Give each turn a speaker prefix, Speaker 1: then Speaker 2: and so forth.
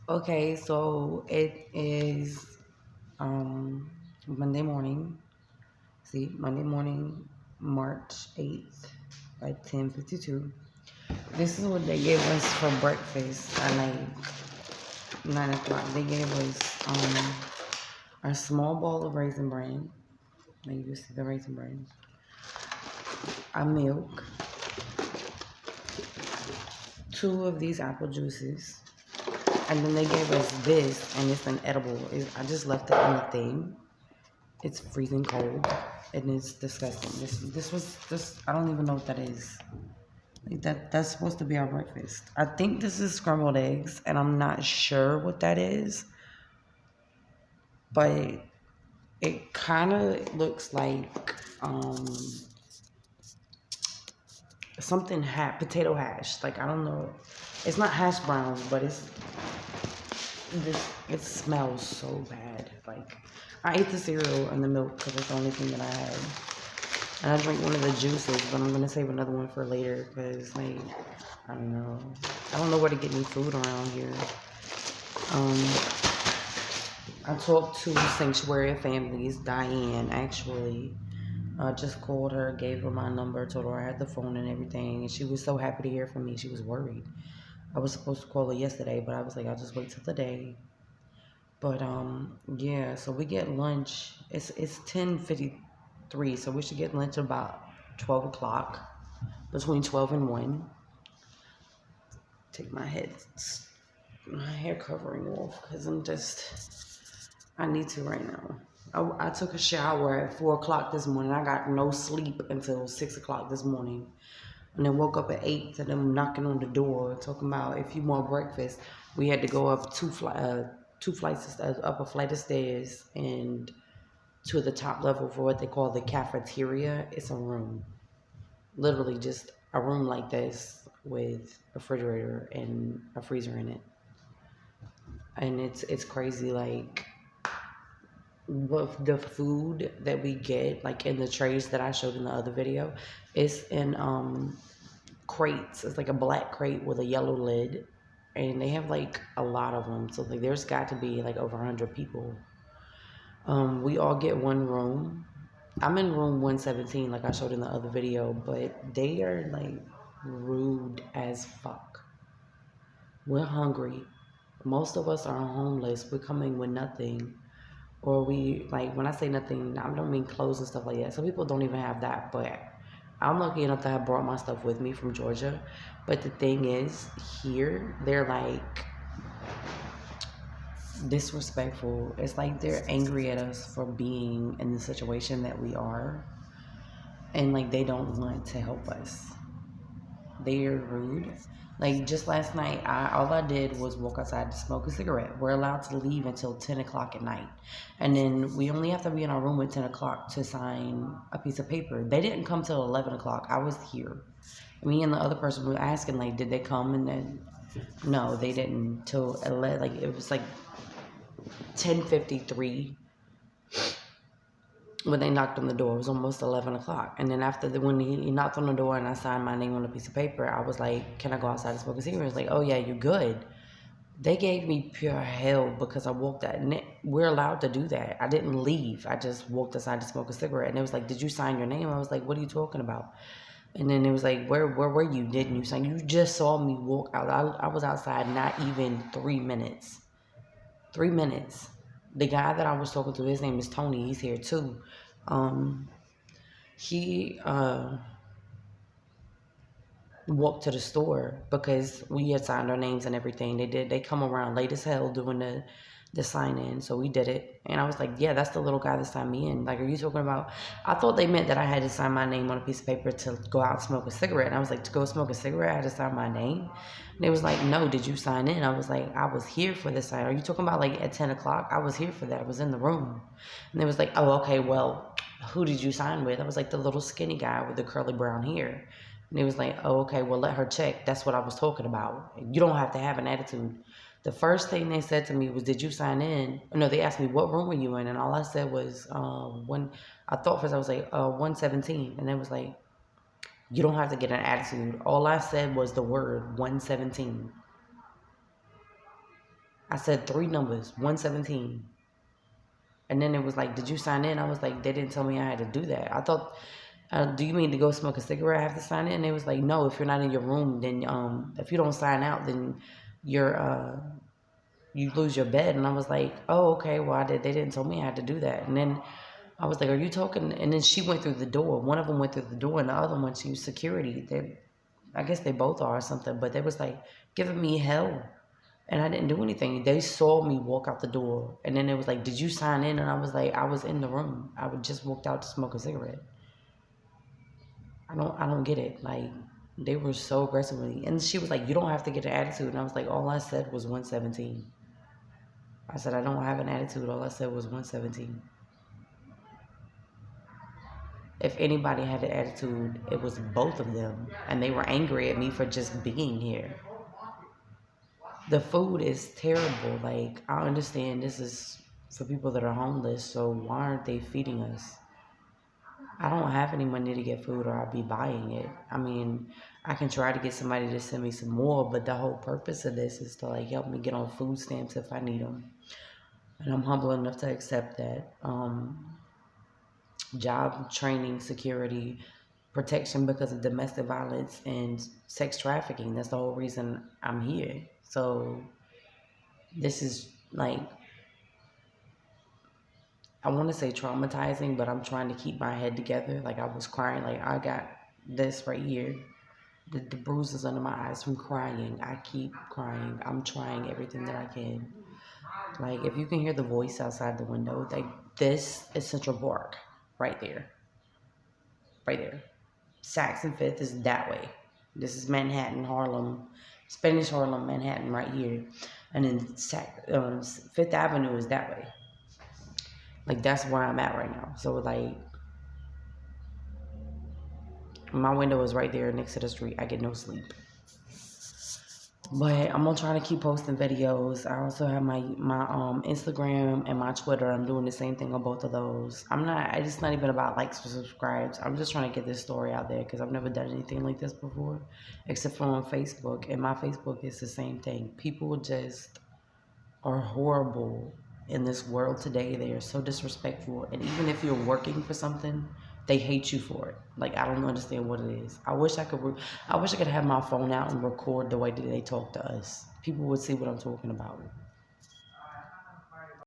Speaker 1: Okay, so it is Monday morning. See, Monday morning, March 8th at 10:52. This is what they gave us for breakfast at like 9 o'clock. They gave us a small bowl of raisin bran. Like you see the raisin bran, a milk, two of these apple juices, and then they gave us this, and it's an edible. I just left it in the thing. It's freezing cold and it's disgusting. This I don't even know what that is. Like that's supposed to be our breakfast. I think this is scrambled eggs and I'm not sure what that is, but it kind of looks like something potato hash. Like I don't know. It's not hash browns, but it smells so bad. Like I ate the cereal and the milk because it's the only thing that I had. And I drank one of the juices, but I'm gonna save another one for later because, like, I don't know. I don't know where to get any food around here. Um, I talked to Sanctuary of Families, Diane, actually. I just called her, gave her my number, told her I had the phone and everything, and she was so happy to hear from me. She was worried. I was supposed to call her yesterday, but I was like, I'll just wait till the day. But yeah. So we get lunch. It's 10:53, so we should get lunch about 12 o'clock, between 12 and 1. Take my hair covering off because I need to right now. I took a shower at 4 o'clock this morning. I got no sleep until 6 o'clock this morning, and then woke up at 8 to them knocking on the door talking about if you want breakfast. We had to go up two flights of stairs, up a flight of stairs, and to the top level for what they call the cafeteria. It's a room, literally just a room like this with a refrigerator and a freezer in it. And it's crazy, like with the food that we get, like in the trays that I showed in the other video, it's in crates. It's like a black crate with a yellow lid, and they have like a lot of them. So like there's got to be like over 100 people. We all get one room. I'm in room 117, like I showed in the other video, but they are like rude as fuck. We're hungry. Most of us are homeless. We're coming with nothing. Or we, like, when I say nothing, I don't mean clothes and stuff like that. Some people don't even have that, but I'm lucky enough to have brought my stuff with me from Georgia. But the thing is, here, they're like disrespectful. It's like they're angry at us for being in the situation that we are. And like they don't want to help us. They're rude. Like just last night, all I did was walk outside to smoke a cigarette. We're allowed to leave until 10 o'clock at night. And then we only have to be in our room at 10 o'clock to sign a piece of paper. They didn't come till 11 o'clock. I was here. Me and the other person were asking, like, did they come? And then, no, they didn't till 11. Like, it was like 10:53 when they knocked on the door. It was almost 11 o'clock. And then when he knocked on the door and I signed my name on a piece of paper, I was like, can I go outside and smoke a cigarette? He was like, oh yeah, you good. They gave me pure hell because I walked out. And we're allowed to do that. I didn't leave. I just walked outside to smoke a cigarette. And it was like, did you sign your name? I was like, what are you talking about? And then it was like, where were you? Didn't you sign? You just saw me walk out. I was outside not even 3 minutes. 3 minutes. The guy that I was talking to, his name is Tony. He's here too. Um, he walked to the store because we had signed our names and everything. They come around late as hell doing the sign in, so we did it. And I was like, yeah, that's the little guy that signed me in. Like, are you talking about? I thought they meant that I had to sign my name on a piece of paper to go out and smoke a cigarette. And I was like, to go smoke a cigarette, I had to sign my name. And they was like, no, did you sign in? I was like, I was here for this sign. Are you talking about like at 10 o'clock? I was here for that. I was in the room. And they was like, oh, okay, well, who did you sign with? I was like, the little skinny guy with the curly brown hair. And he was like, oh, okay, well, let her check. That's what I was talking about. You don't have to have an attitude. The first thing they said to me was, did you sign in? No, they asked me, what room were you in? And all I said was, I thought first I was like, 117. And it was like, you don't have to get an attitude. All I said was the word 117. I said 3 numbers, 117. And then it was like, did you sign in? I was like, they didn't tell me I had to do that. I thought, do you mean to go smoke a cigarette? I have to sign in? And they was like, no, if you're not in your room, then if you don't sign out, then you lose your bed. And I was like, oh, okay, well, they didn't tell me I had to do that. And then I was like, are you talking? And then she went through the door. One of them went through the door, and the other one, she was security. I guess they both are or something, but they was like giving me hell. And I didn't do anything. They saw me walk out the door. And then it was like, did you sign in? And I was like, I was in the room. I would just walked out to smoke a cigarette. I don't get it. Like, they were so aggressive with me. And she was like, you don't have to get an attitude. And I was like, all I said was 117. I said, I don't have an attitude. All I said was 117. If anybody had an attitude, it was both of them. And they were angry at me for just being here. The food is terrible. Like, I understand this is for people that are homeless, so why aren't they feeding us? I don't have any money to get food or I'll be buying it. I mean, I can try to get somebody to send me some more, but the whole purpose of this is to like help me get on food stamps if I need them. And I'm humble enough to accept that. Job training, security, protection because of domestic violence and sex trafficking. That's the whole reason I'm here. So this is like, I want to say traumatizing, but I'm trying to keep my head together. Like, I was crying. Like, I got this right here. The bruises under my eyes from crying. I keep crying. I'm trying everything that I can. Like, if you can hear the voice outside the window, like, this is Central Park. Right there. Right there. Saks and Fifth is that way. This is Manhattan, Harlem. Spanish Harlem, Manhattan right here. And then Fifth Avenue is that way. Like, that's where I'm at right now. So, like, my window is right there next to the street. I get no sleep. But I'm gonna try to keep posting videos. I also have my Instagram and my Twitter. I'm doing the same thing on both of those. It's not even about likes or subscribes. I'm just trying to get this story out there because I've never done anything like this before, except for on Facebook. And my Facebook is the same thing. People just are horrible in this world today. They are so disrespectful. And even if you're working for something, they hate you for it. Like, I don't understand what it is. I wish I could have my phone out and record the way that they talk to us. People would see what I'm talking about.